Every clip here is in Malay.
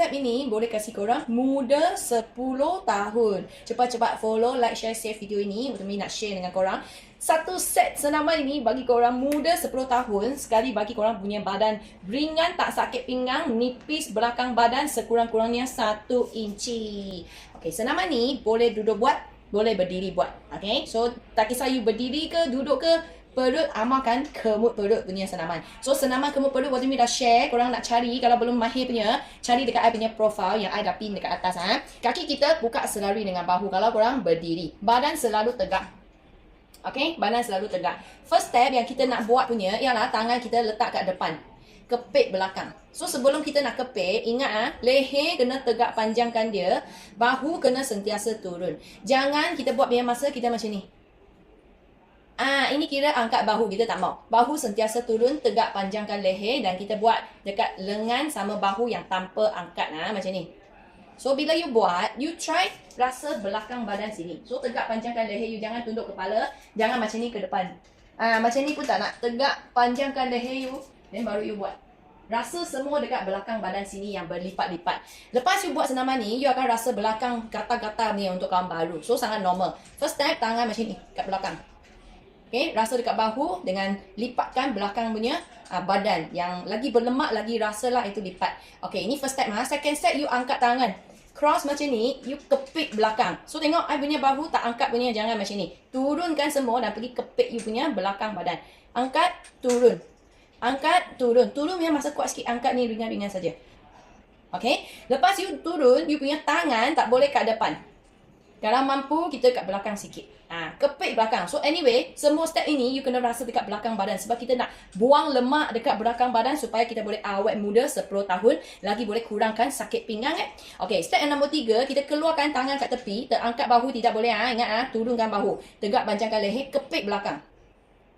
Step ini boleh kasih korang muda 10 tahun. Cepat-cepat follow, like, share, save video ini. Untuk nak share dengan korang. Satu set senaman ini bagi korang muda 10 tahun. Sekali bagi korang punya badan ringan, tak sakit pinggang, nipis belakang badan sekurang-kurangnya 1 inci. Okay, senaman ni boleh duduk buat, boleh berdiri buat. Okay, so tak kisah you berdiri ke, duduk ke, perut amalkan kemut perut punya senaman. So senaman kemut perut waktu ni dah share. Korang nak cari, kalau belum mahir punya, cari dekat I punya profile yang I dah pin dekat atas. Kaki kita buka selari dengan bahu kalau korang berdiri. Badan selalu tegak. Okay, badan selalu tegak. First step yang kita nak buat punya ialah tangan kita letak kat depan, kepit belakang. So sebelum kita nak kepit, ingat leher kena tegak, panjangkan dia. Bahu kena sentiasa turun. Jangan kita buat biar masa kita macam ni. Ini kira angkat bahu, kita tak mau. Bahu sentiasa turun, tegak, panjangkan leher dan kita buat dekat lengan sama bahu yang tanpa angkat macam ni. So bila you buat, you try rasa belakang badan sini. So tegak, panjangkan leher you, jangan tunduk kepala, jangan macam ni ke depan. Macam ni pun tak nak. Tegak, panjangkan leher you, then baru you buat. Rasa semua dekat belakang badan sini yang berlipat-lipat. Lepas you buat senaman ni, you akan rasa belakang gatal-gatal ni untuk kawan baru. So sangat normal. First step, tangan macam ni kat belakang. Okay, rasa dekat bahu dengan lipatkan belakang punya badan. Yang lagi berlemak, lagi rasalah itu lipat. Okay, ini first step. Second step, you angkat tangan. Cross macam ni, you kepit belakang. So tengok, I punya bahu tak angkat punya, jangan macam ni. Turunkan semua dan pergi kepit you punya belakang badan. Angkat, turun. Angkat, turun. Turun yang masa kuat sikit, angkat ni ringan-ringan saja. Okay, lepas you turun, you punya tangan tak boleh kat depan. Kalau mampu, kita kat belakang sikit. Kepit belakang. So anyway, semua step ini you kena rasa dekat belakang badan. Sebab kita nak buang lemak dekat belakang badan supaya kita boleh awet muda 10 tahun. Lagi boleh kurangkan sakit pinggang. Okay, step yang nombor 3, kita keluarkan tangan kat tepi. Terangkat bahu tidak boleh. Ingat, turunkan bahu. Tegak, panjangkan leher, kepit belakang.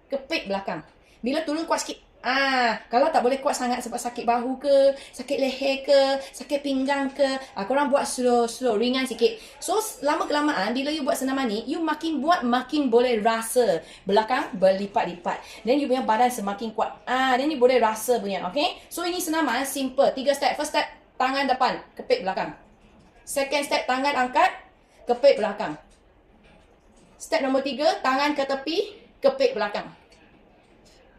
Kepit belakang. Bila turun kuat sikit. Kalau tak boleh kuat sangat sebab sakit bahu ke, sakit leher ke, sakit pinggang ke, korang buat slow, ringan sikit. So lama-kelamaan bila you buat senaman ni, you makin buat makin boleh rasa belakang berlipat-lipat. Then you punya badan semakin kuat. Then you boleh rasa punya, okay? So ini senaman simple. 3 step. First step, tangan depan, kepit belakang. Second step, tangan angkat, kepit belakang. Step nombor 3, tangan ke tepi, kepit belakang.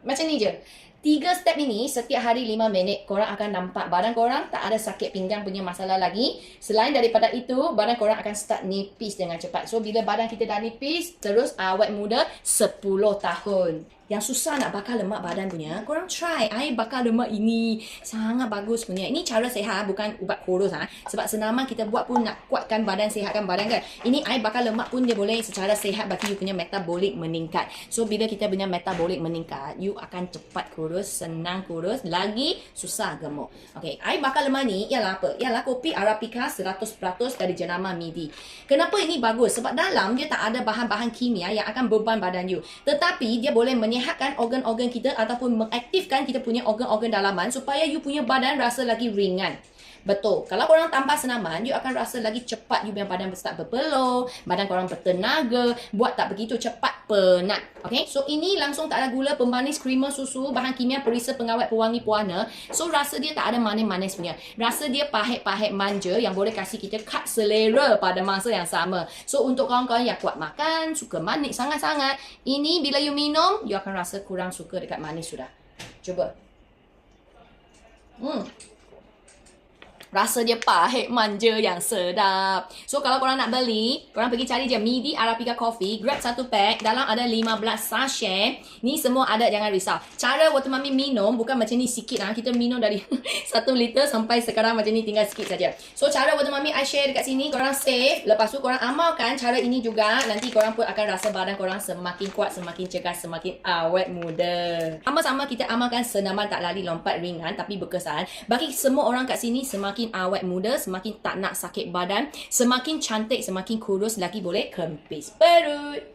Macam ni je. 3 step ini setiap hari 5 minit korang akan nampak badan korang tak ada sakit pinggang punya masalah lagi. Selain daripada itu, badan korang akan start nipis dengan cepat. So bila badan kita dah nipis, terus awet muda 10 tahun. Yang susah nak bakar lemak badan punya, korang try. I bakar lemak ini sangat bagus punya. Ini cara sehat, bukan ubat kurus. Sebab senaman kita buat pun nak kuatkan badan, sihatkan badan kan. Ini I bakar lemak pun dia boleh secara sehat bagi you punya metabolik meningkat. So bila kita punya metabolik meningkat, you akan cepat kurus, senang kurus, lagi susah gemuk. Okay, I bakar lemak ni ialah apa? Ialah kopi Arabica 100% dari jenama midi. Kenapa ini bagus? Sebab dalam dia tak ada bahan-bahan kimia yang akan beban badan you. Tetapi dia boleh menyihatkan organ-organ kita ataupun mengaktifkan kita punya organ-organ dalaman supaya you punya badan rasa lagi ringan. Betul. Kalau korang tambah senaman, you akan rasa lagi cepat you punya badan start berpeluh, badan korang bertenaga, buat tak begitu cepat penat. Okay? So ini langsung tak ada gula, pemanis, creamer, susu, bahan kimia, perisa, pengawet, pewangi, pewarna. So rasa dia tak ada manis-manis punya. Rasa dia pahit-pahit manja yang boleh kasih kita kad selera pada masa yang sama. So untuk kawan-kawan yang kuat makan, suka manis sangat-sangat, ini bila you minum, you akan rasa kurang suka dekat manis sudah. Cuba. Rasa dia pahit manja yang sedap. So kalau korang nak beli, korang pergi cari je Midi Arabica Coffee. Grab 1 pack. Dalam ada 15 sachet. Ni semua ada, jangan risau. Cara Water Mami minum bukan macam ni sikit. Kita minum dari 1 liter sampai sekarang macam ni tinggal sikit saja. So cara Water Mami I share dekat sini. Korang save. Lepas tu korang amalkan cara ini juga. Nanti korang pun akan rasa badan korang semakin kuat, semakin cekar, semakin awet muda. Sama-sama kita amalkan senaman tak lari lompat ringan tapi berkesan. Bagi semua orang kat sini semakin awet muda, semakin tak nak sakit badan, semakin cantik, semakin kurus, lagi boleh kempis perut.